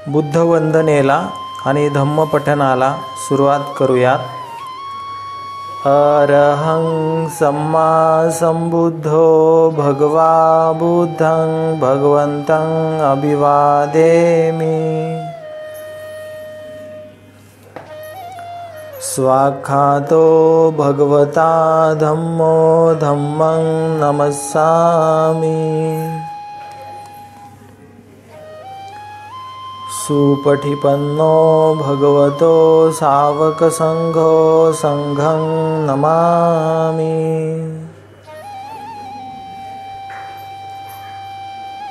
बुद्धवंदनेला आणि धम्मपठनाला सुरुवात करूयात. अरहं सम्मा संबुद्धो भगवा बुद्धं भगवन्तं अभिवादेमि. स्वाख्यातो भगवता धम्मो धम्मं नमस्सामि. सुपठिपन्नो भगवतो सावकसंघो संघं नमामि.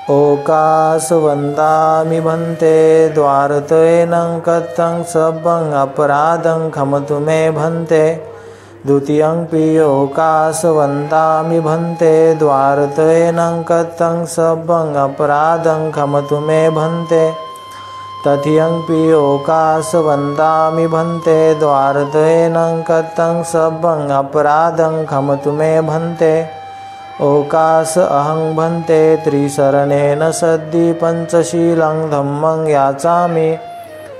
ओकासवन्दामि भन्ते द्वारतयेनं कथं सब्बं अपराधं खमतु मे भन्ते. द्वितीयंपि ओकासवन्दामि भन्ते द्वारतयेनं कथं सब्बं अपराधं खमतु मे भन्ते. तथियंपि ओकासवन्दामि भन्ते द्वारतयेनं कथं सब्बं अपराधं खमतु मे भन्ते. ओकास अहं भन्ते त्रिशरणेन सद्धि पंचशीलं धम्मं याचामि.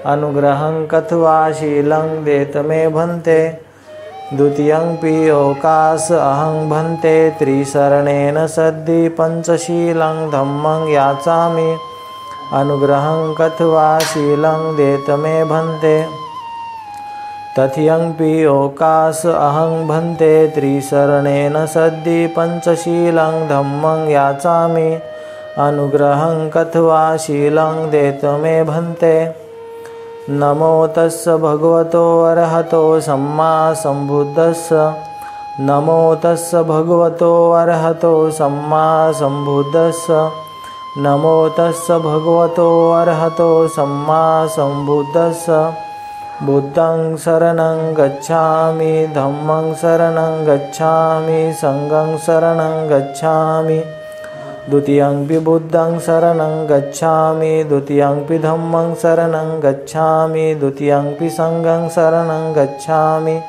अनुग्रहं कथवा शीलं देत मे भन्ते. द्वितीयंपि ओकास अहं भन्ते त्रिशरणेन सद्धि पंचशीलं धम्मं याचामि. अनुग्रहं कथवा शीलं देत मे भन्ते. तथियंपि ओकास अहं भन्ते त्रिशरणेन सद्धि पंचशीलं धम्मं याचामि. अनुग्रहं कथवा शीलं देत मे भन्ते. नमो तस्स भगवतो अरहतो सम्मा संबुद्धस्स. नमो तस्स भगवतो अरहतो सम्मा संबुद्धस्स. नमो तस्स भगवतो अरहतो सम्मा संबुद्धस्स. बुद्धं शरणं गच्छामि धम्मं शरणं गच्छामि संघं शरणं गच्छामि. द्वितीयंपि बुद्धं शरणं गच्छामि द्वितीयंपि धम्मं शरणं गच्छामि द्वितीयंपि संघं शरणं गच्छामि.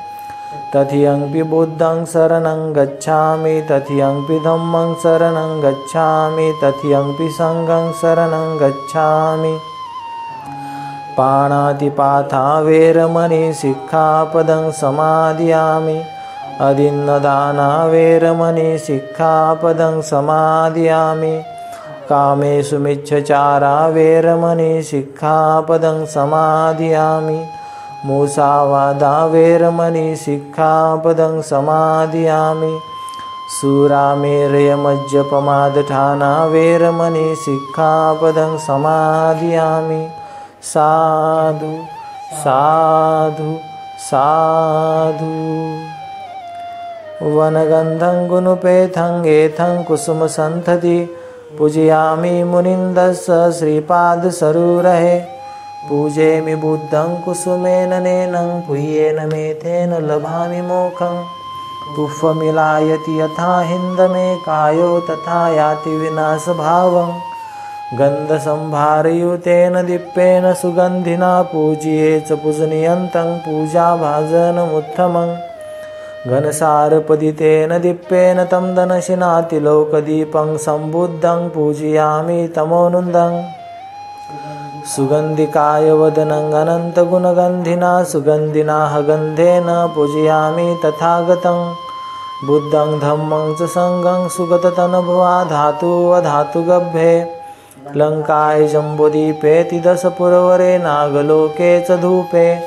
तथियंपि बुद्धं शरणं गच्छामि तथियंपि धम्मं शरणं गच्छामि तथियंपि संघं शरणं गच्छामि. पाणातिपाता वेरमणि सिक्खापदं समादयामि. अदिन्नदाना वेरमणि सिक्खापदं समादयामि. कामेषु मिच्छचारा वेरमणि सिक्खापदं समादयामि. मुसावादा वेरमणि सिक्खापदं समादयामि. सुरामेरयमज्जपमादठाना वेरमणि सिक्खापदं समादयामि. साधु साधु साधु. वनगंधं गुणपेथं एथं कुसुमसंतति. पूजयामि मुनिन्दस्य श्रीपादसरोरहे. पूजेमि बुद्धं कुसुमेन नैनं पुह्येन मेथेन लभामि मोक्षं. पुष्पमिलायति यथा हिन्दमे कायो तथा याति विनाशभावं. गन्धसंभारयुतेन दीप्तेन सुगन्धिना पूज्ये च पूजनीयन्तं पूजाभाजनमुत्तमं. घनसारपदितेन दीप्तेन तं दनशिनातिलोकदीपं संबुद्धं पूजयामि तमोनुन्दं. सुगन्धिकाय वदनं अनन्तगुणगन्धिना सुगन्धिना गन्धेन पूजयामि तथागतं. बुद्धं धम्मं च संघं सुगततनभवा धातुवधातुगभ्ये. लङ्काय जम्बुदीपेति दशपुरवरे नागलोके च धूपे.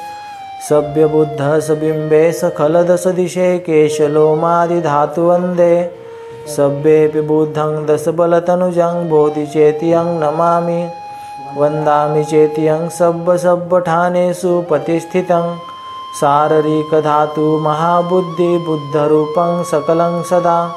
सभ्यबुद्धः सबिम्बे सखलदशदिशे केशलोमादिधातुवन्दे. सभ्येऽपि बुद्धं दशबलतनुजं बोधिचेत्यं नमामि. वन्दामि चेत्यं सब्बठानेषु प्रतिष्ठितं. शारीरिकधातु महाबुद्धि बुद्धरूपं सकलं सदा.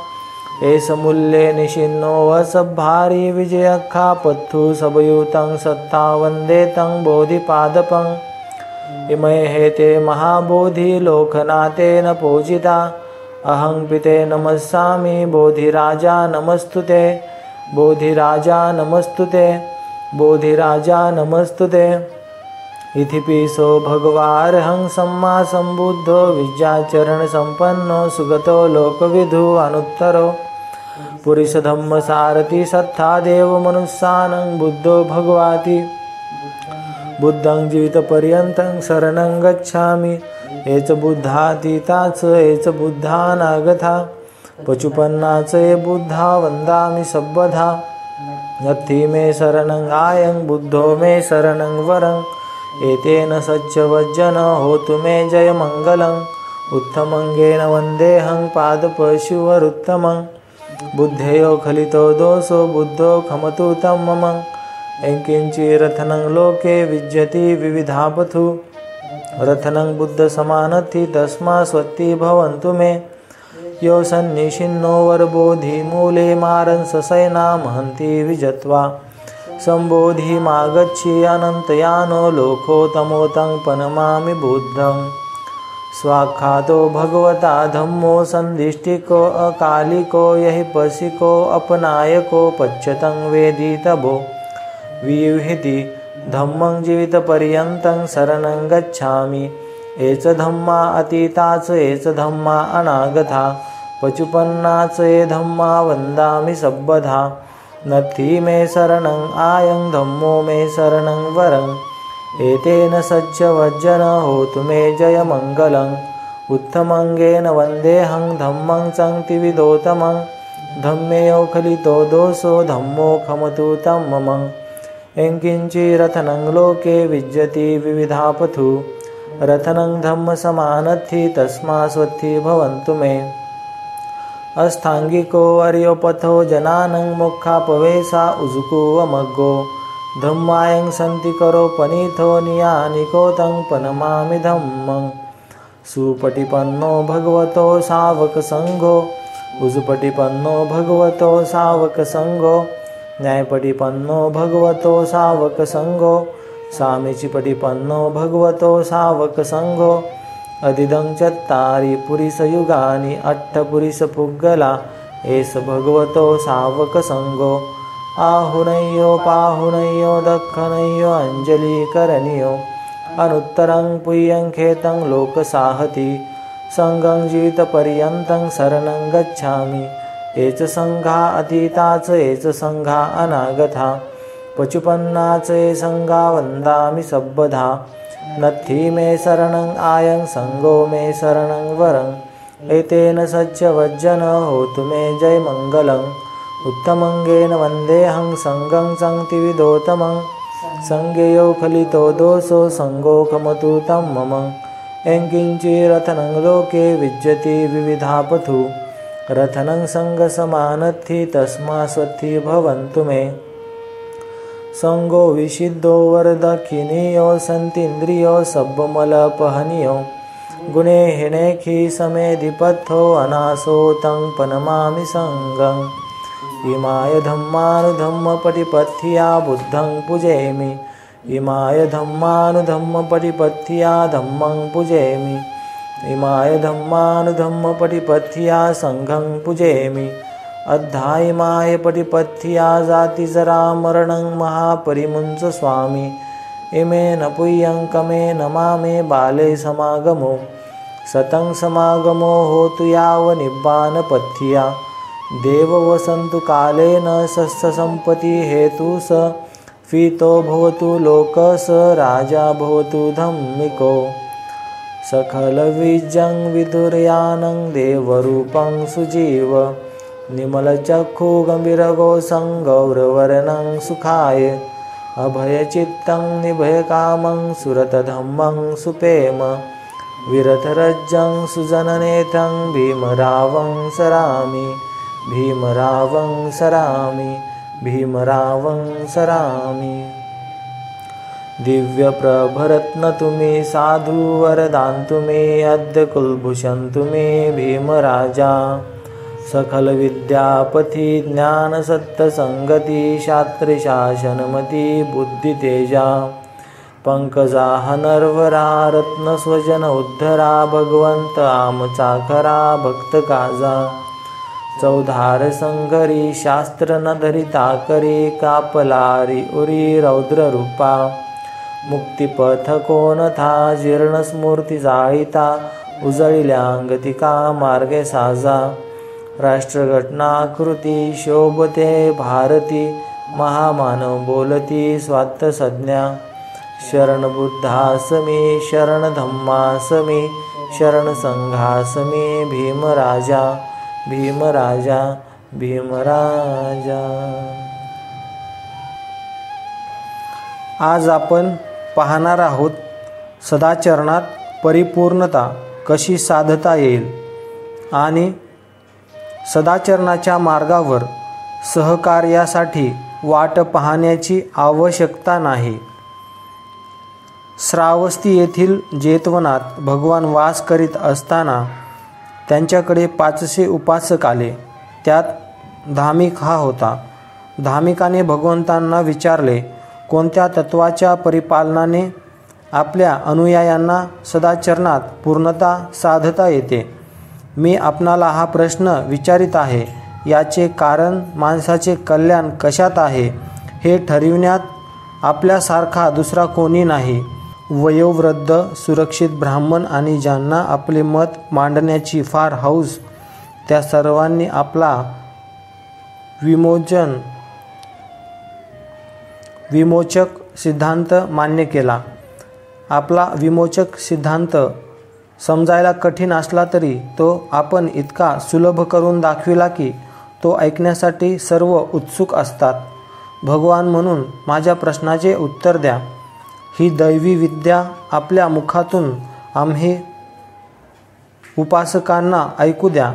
एष मूल्ये निशिन्नो वसभारी विजयखापत्थु सबयुतं सत्ता वन्दे तं बोधिपादपम्. इमे हेते महाबोधि लोकनाथेन पूजिता. अहं पिते नमस्सामि बोधिराजा नमस्तुते. बोधिराजा नमस्तुते. बोधिराजा नमस्तुते. इतिपिसो भगवार्हं सम्मा संबुद्धो विद्याचरण संपन्नो सुगतो लोकविदु अनुत्तरो. पुरुषधम्म सारथि सत्था देव मनुष्यानं बुद्धो भगवाति. बुद्धं जीवितपर्यन्तं शरणं गच्छामि हेच बुद्धातीताच हेच बुद्धानागता पचुपन्नाच हे बुद्धा वंदामि सब्बधा नत्थि मे शरणं आयं बुद्धो मे शरणं वरं एतेन सच्चवज्जन होतु मे जय मंगलं उत्तमंगेन वन्देऽहं पादपशुवरुत्तमं बुद्धेयो खलितो दोषो बुद्धो खमतु तं मम एंकिंचिरथनं लोके विज्यति विविधापथु रथनं बुद्ध समानति तस्मा स्वत्ति भवन्तु मे यो सन्निशिन्नो वरबोधि मूले मारन् ससैना महन्ति विजत्वा सम्बोधिमागच्छि अनन्तयानो लोकोत्तमोतं पनमामि बुद्धं स्वाख्यातो भगवता धम्मो सन्दिष्टिको अकालिको यहि पशिको अपनायको पच्यतं वेदितभो वियुहिति धम्मं जीवितपर्यन्तं शरणं गच्छामि एच धम्मा अतीताच एच धम्मा अनागता पचुपन्नाच ये धम्मा वन्दामि सब्बधा नत्थि मे शरणं आयं धम्मो मे शरणं वरं एतेन सच्चवज्जन होतु मे जय मंगलं उत्तमंगेन वन्देऽहं धम्मं संक्तिविदोतमं धम्मेयो खलितो दोषो धम्मो खमतु तं मम एंकिंचिरथनं लोके विज्यति विविधापथु रथनं धम्म समानत्थि तस्मा स्वत्ति भवन्तु मे अस्थांगिको अर्योपथो जनानं मोक्षापवेशा उजुको वमग्गो धम्मायं सन्ति करो पनीथो नियानिको तं पनमामि धम्मं सुपटिपन्नो भगवतो सावक संघो उजुपटिपन्नो भगवतो सावक संघो न्यायपटिपन्नो भगवतो सावक संघो सामीचिपटिपन्नो भगवतो सावक संघो अधिदं चत्तारि पुरिसयुगानि अट्ठपुरिसपुग्गला एष भगवतो सावक संघो आहुनय्यो पाहुनय्यो दक्षिणय्यो अंजलिकरणियो अनुत्तरं पुय्यं खेतं लोकसाहति संघं जीवितपर्यन्तं शरणं गच्छामि एच संघा अतीताच एच संघा अनागता पचुपन्नाच ये संघा वन्दामि सब्बधा नत्थि मे शरणं आयं संघो मे शरणं वरं एतेन सच्चवज्जन होतु मे जय मंगलं उत्तमंगेन वन्देऽहं संघं संक्तिविदोतमं संज्ञेयो खलितो दोषो संघो खमतु तं मम एंकिंचिरथनं लोके विज्यति विविधापथु रथनं संघसमानत्थि तस्मा स्वत्ति भवन्तु मे संगो विशिद्धो वरदक्षिणीयो सन्तीन्द्रियो सब्बमलपहनियो गुणे हिणेखि समेधिपथो अनासो तं पनमामि संगं इमाय धम्मानुधम्मपटिपथ्या बुद्धं पूजयामि इमाय धम्मानुधम्मपटिपथ्या धम्मं पूजयामि इमाय धम्मानुधम्मपटिपथ्या संघं पूजयामि अध्यायमाय पटिपथ्या जातिजरा मरणं महापरिमुञ्च स्वामी इमेन पुय्यं कमे नमामे बाले समागमो सतं समागमो होतु यावनिब्बानपथ्या देव वसन्तु कालेन सस्यसम्पत्ति हेतु स फीतो भवतु लोक स राजा भवतु धम्मिको सकलविजं विदुर्यानं देवरूपं सुजीव निमलचक्षु गम्भीरगोसं गौरवर्णं सुखाय अभयचित्तं निभयकामं सुरतधम्मं सुपेम विरथरज्जं सुजननेत्रं भीमरावं सरामि भीमरावं सरामि भीमरावं सरामि दिव्यप्रभरत्नतु मे साधु वरदान्तु मे अद्य कुलभूषन्तु मे भीमराजा सकल विद्यापति ज्ञान सत्संगति शास्त्र शासनमति बुद्धि तेजा पंकजा नरवरा रत्न स्वजन उद्धरा भगवंत आमचाखरा भक्त काजा चौधार संगरी शास्त्र न धरिता करी कापलारी उरी रौद्र रूपा मुक्तिपथ कोण था जीर्ण स्मूर्ती जाळीता उजळिल्यांगतिका मार्गे साजा राष्ट्रघटनाकृती शोभते भारती महामानव बोलती स्वात्त संज्ञा शरणबुद्धासमे शरणधम्मासमे शरणसंघासमे भीमराजा भीमराजा भीमराजा। आज आपण पाहणार आहोत सदाचरणात परिपूर्णता कशी साधता येईल आणि सदाचरणाच्या मार्गावर सहकार्यासाठी वाट पाहण्याची आवश्यकता नाही। श्रावस्ती येथील जेतवनात भगवान वास करीत असताना त्यांच्याकडे 500 उपासक आले। त्यात धामिक हा होता। धामिकाने भगवंतांना विचारले, कोणत्या तत्वाच्या परिपालनाने आपल्या अनुयायांना सदाचरणात पूर्णता साधता येते? मी आपणाला हा प्रश्न विचारित आहे। याचे कारण माणसाचे कल्याण कशात आहे हे ठरविण्यात आपल्यासारखा दुसरा कोणी नाही। वयोवृद्ध सुरक्षित ब्राह्मण आणि ज्यांना आपले मत मांडण्याची फार हौस, त्या सर्वांनी आपला विमोचक सिद्धांत मान्य केला। आपला विमोचक सिद्धांत समजायला कठीण असला तरी तो आपण इतका सुलभ करून दाखविला की तो ऐकण्यासाठी सर्व उत्सुक असतात। भगवान म्हणून माझ्या प्रश्नाचे उत्तर द्या। ही दैवी विद्या आपल्या मुखातून आम्ही उपासकांना ऐकू द्या।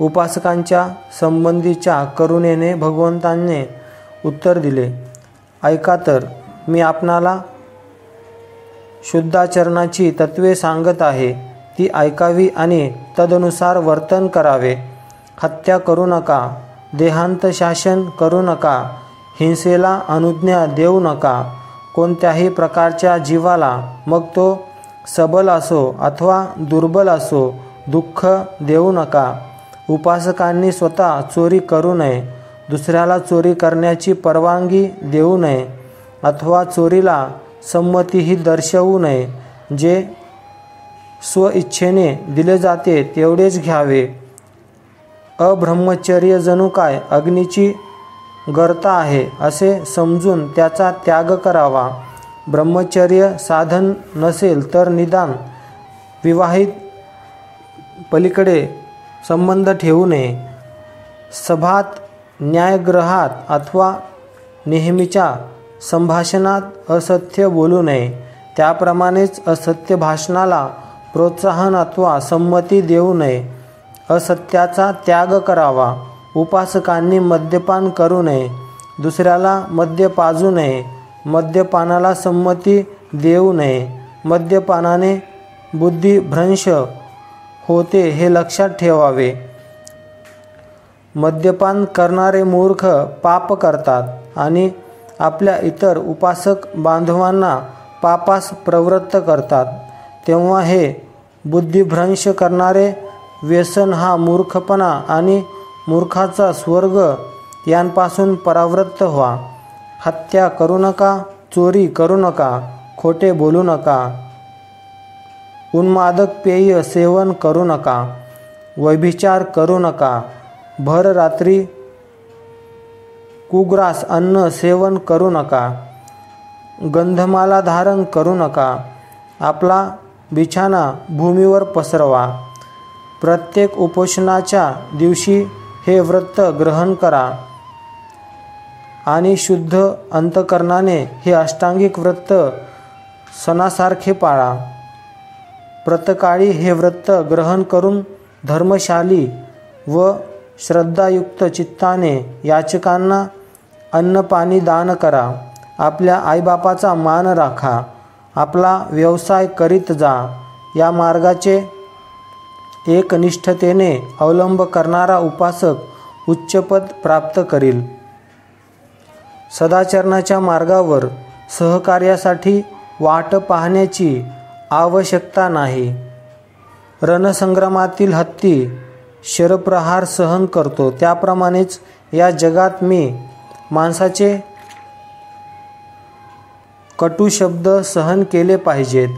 उपासकांच्या संबंधीच्या करुणेने भगवंतांनी उत्तर दिले, ऐका तर, मी आपणाला शुद्धाचरणाची तत्त्वे सांगत आहे, ती ऐकावी आणि तदनुसार वर्तन करावे। हत्या करू नका, देहांत शासन करू नका, हिंसेला अनुज्ञा देऊ नका, कोणत्याही प्रकारच्या जीवाला, मग तो सबल असो अथवा दुर्बल असो, दुःख देऊ नका। उपासकांनी स्वतः चोरी करू नये, दुसऱ्याला चोरी करण्याची परवानगी देऊ नये अथवा चोरीला संमतीही दर्शवू नये। जे स्वइच्छेने दिले जाते तेवढेच घ्यावे। अब्रह्मचर्य जणू काय अग्नीची गर्ता आहे असे समजून त्याचा त्याग करावा। ब्रह्मचर्य साधन नसेल तर निदान विवाहित पलीकडे संबंध ठेवू नये। सभात, न्यायगृहात अथवा नेहमीच्या संभाषणात असत्य बोलू नये। त्याप्रमाणेच असत्य भाषणाला प्रोत्साहन अथवा संमती देऊ नये। असत्याचा त्याग करावा। उपासकांनी मद्यपान करू नये, दुसऱ्याला मद्य पाजू नये, मद्यपानाला संमती देऊ नये। मद्यपानाने बुद्धिभ्रंश होते हे लक्षात ठेवावे। मद्यपान करणारे मूर्ख पाप करतात आणि आपल्या इतर उपासक बांधवांना पापास प्रवृत्त करतात। तेव्हा हे बुद्धिभ्रंश करणारे व्यसन हा मूर्खपणा आणि मूर्खाचा स्वर्ग यांपासून परावृत्त व्हा। हत्या करू नका, चोरी करू नका, खोटे बोलू नका, उन्मादक पेय सेवन करू नका, व्यभिचार करू नका, भर रात्री कुग्रास अन्न सेवन करू नका, गंधमाला धारण करू नका, आपला बिछाना भूमीवर पसरवा। प्रत्येक उपोषणाच्या दिवशी हे व्रत ग्रहण करा आणि शुद्ध अंतकरणाने हे अष्टांगिक व्रत सणासारखे पाळा। प्रतकाळी हे व्रत ग्रहण करून धर्मशाली व श्रद्धायुक्त चित्ताने याचकांना अन्नपाणी दान करा। आपल्या आईबापाचा मान राखा, आपला व्यवसाय करीत जा। या मार्गाचे एकनिष्ठतेने अवलंब करणारा उपासक उच्चपद प्राप्त करील। सदाचरणाच्या मार्गावर सहकार्यासाठी वाट पाहण्याची आवश्यकता नाही। रणसंग्रामातील हत्ती शरप्रहार सहन करतो त्याप्रमाणेच या जगात मी माणसाचे कटू शब्द सहन केले पाहिजेत।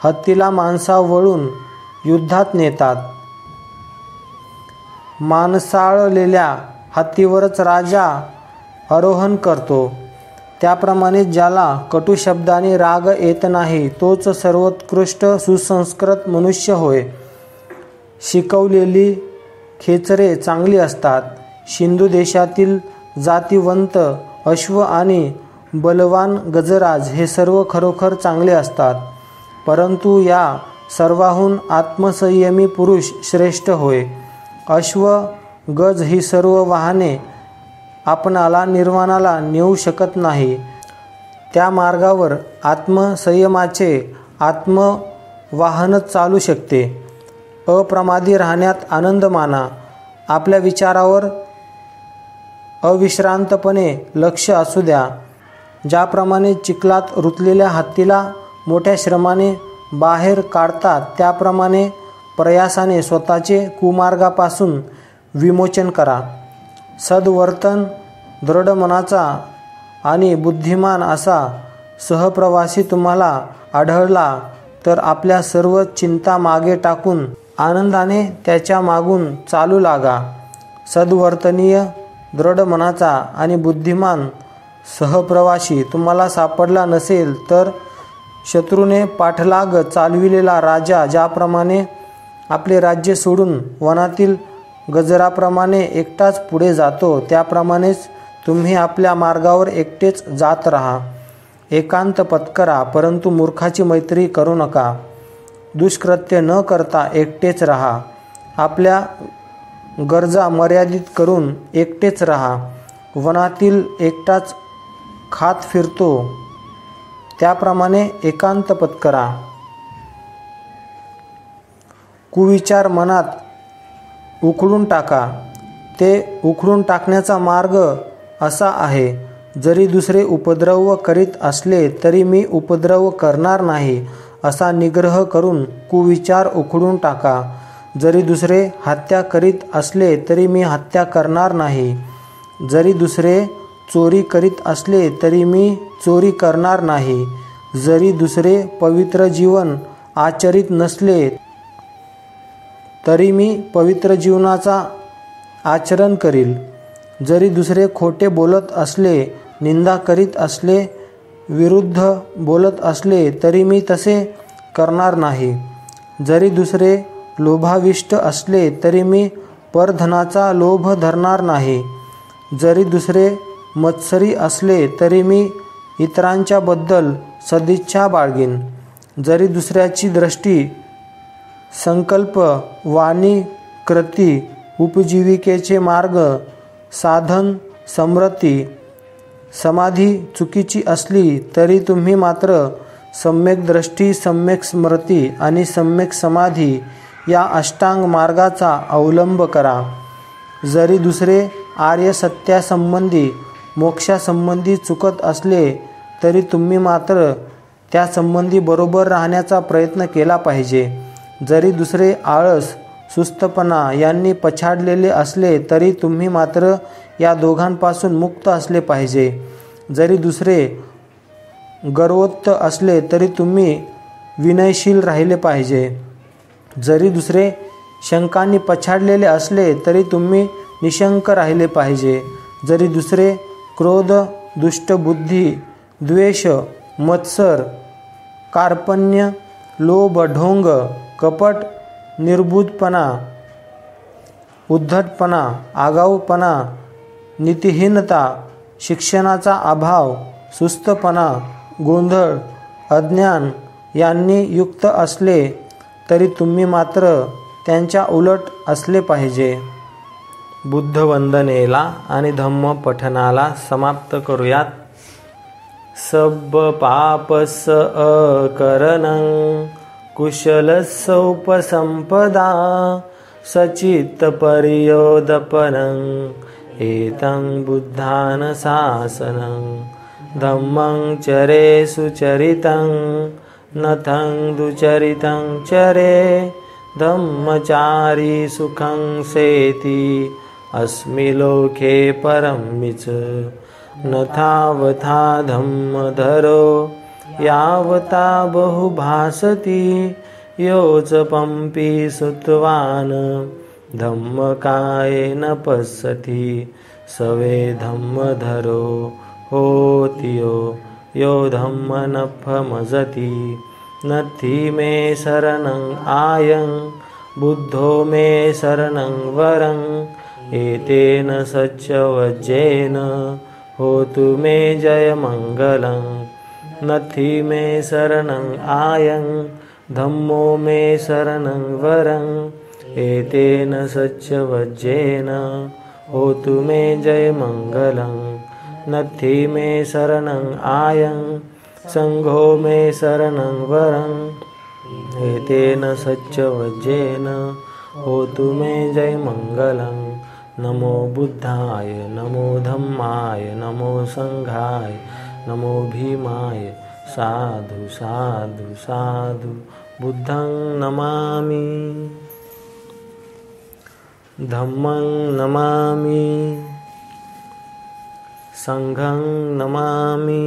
हत्तीला माणसावळून युद्धात नेतात। माणसाळलेल्या हत्तीवरच राजा आरोहण करतो। त्याप्रमाणे ज्याला कटु शब्दाने राग येत नाही तोच सर्वोत्कृष्ट सुसंस्कृत मनुष्य होय. शिकवलेली खेचरे चांगली असतात. सिंधू देशातील जातिवंत अश्व आणि बलवान गजराज हे सर्व खरोखर चांगले असतात, परंतु या सर्वाहून आत्मसंयमी पुरुष श्रेष्ठ होय. अश्व गज ही सर्व वाहने आपणाला निर्वाणाला नेऊ शकत नाही. त्या मार्गावर आत्मसंयमाचे आत्मवाहनच चालू शकते. अप्रमादी राहण्यात आनंद माना. आपल्या विचारावर अविश्रांतपणे लक्ष असू द्या. ज्याप्रमाणे चिखलात रुतलेल्या हत्तीला मोठ्या श्रमाने बाहेर काढतात, त्याप्रमाणे प्रयासाने स्वतःचे कुमार्गापासून विमोचन करा. सद्वर्तन, दृढ मनाचा आणि बुद्धिमान असा सहप्रवासी तुम्हाला आढळला तर आपल्या सर्व चिंता मागे टाकून आनंदाने त्याच्या मागून चालू लागा. सद्वर्तनीय, दृढ मनाचा आणि बुद्धिमान सहप्रवासी तुम्हाला सापडला नसेल तर शत्रूने पाठलाग चालविलेला राजा ज्याप्रमाणे आपले राज्य सोडून वनातील गजराप्रमाणे एकटाच पुढे जातो, त्याप्रमाणेच तुम्ही आपल्या मार्गावर एकटेच जात राहा. एकांत पत्करा, परंतु मूर्खाची मैत्री करू नका. दुष्कृत्य न करता एकटेच राहा. आपल्या गरजा मर्यादित करून एकटेच राहा. वनातील एकटाच खात फिरतो, त्याप्रमाणे एकांत पत्करा. कुविचार मनात उखडून टाका. ते उखडून टाकण्याचा मार्ग असा आहे, जरी दुसरे उपद्रव करीत असले तरी मी उपद्रव करणार नाही असा निग्रह करून कुविचार उखडून टाका. जरी दुसरे हत्या करीत असले तरी मी हत्या करणार नाही. जरी दुसरे चोरी करीत असले तरी मी चोरी करणार नाही. जरी दुसरे पवित्र जीवन आचरित नसले तरी मी पवित्र जीवनाचा आचरण करील. जरी दुसरे खोटे बोलत असले, निंदा करीत असले, विरुद्ध बोलत असले तरी मी तसे करणार नाही. जरी दुसरे लोभाविष्ट असले तरी मी परधनाचा लोभ धरणार नाही. जरी दुसरे मत्सरी असले तरी मी इतरांच्या बद्दल सदिच्छा बाळगीन. जरी दुसऱ्याची दृष्टी, संकल्प, वाणी, कृती, उपजीविकेचे मार्ग, साधन, समृद्धी, समाधी चुकीची असली तरी तुम्ही मात्र सम्यक दृष्टी, सम्यक स्मृती आणि सम्यक समाधी या अष्टांग मार्गाचा अवलंब करा. जरी दुसरे आर्य सत्यासंबंधी, मोक्षासंबंधी चुकत असले तरी तुम्ही मात्र त्यासंबंधी बरोबर राहण्याचा प्रयत्न केला पाहिजे. जरी दुसरे आळस, सुस्तपणा यांनी पछाडलेले असले तरी तुम्ही मात्र या दोघांपासून मुक्त असले पाहिजे. जरी दुसरे गर्वोत्त असले तरी तुम्ही विनयशील राहिले पाहिजे. जरी दुसरे शंकांनी पछाडलेले असले तरी तुम्ही निशंक राहिले पाहिजे. जरी दुसरे क्रोध, दुष्टबुद्धी, द्वेष, मत्सर, कार्पण्य, लोभ, ढोंग, कपट, निर्बुद्धपणा, उद्धटपणा, आगाऊपणा, नीतिहीनता, शिक्षणाचा अभाव, सुस्तपणा, गोंधळ, अज्ञान यांनी युक्त असले तरी तुम्ही मात्र त्यांच्या उलट असले पाहिजे. बुद्ध वंदनेला आणि धम्म पठनाला समाप्त करूयात. सब पापस अकरणं कुशलस्य उपसंपदा सचित्त परियोदपनं एतं बुद्धान शासनं धम्मं चरे सुचरितं नथं दुचरितं चरे धम्मचारी सुखं सेति अस्मि लोके परमिच नथावथा धम्मधरो यावता बहुभासति योच पंपी सुतवान धम्मकायेन पश्यति सवे धम्मधरो होति यो धम्मनफमजति नत्थि मे शरणं आयं बुद्धो मे शरणं वरं एतेन सच्चवज्जेन होतु मे जयमङ्गलं नत्थि मे शरणं आयं धम्मो मे शरणं वरं एतेन सच्चवज्जेन होतु मे जयमङ्गलं नत्थि मे शरणं आयं संघो मे शरणं वरं एतेन सच्चवज्जेन होतु मे जयमङ्गलं नमो बुद्धाय नमो धम्माय नमो संघाय नमो भीमाय साधु साधु साधु बुद्धं नमामि धम्मं नमामि संघं नमामि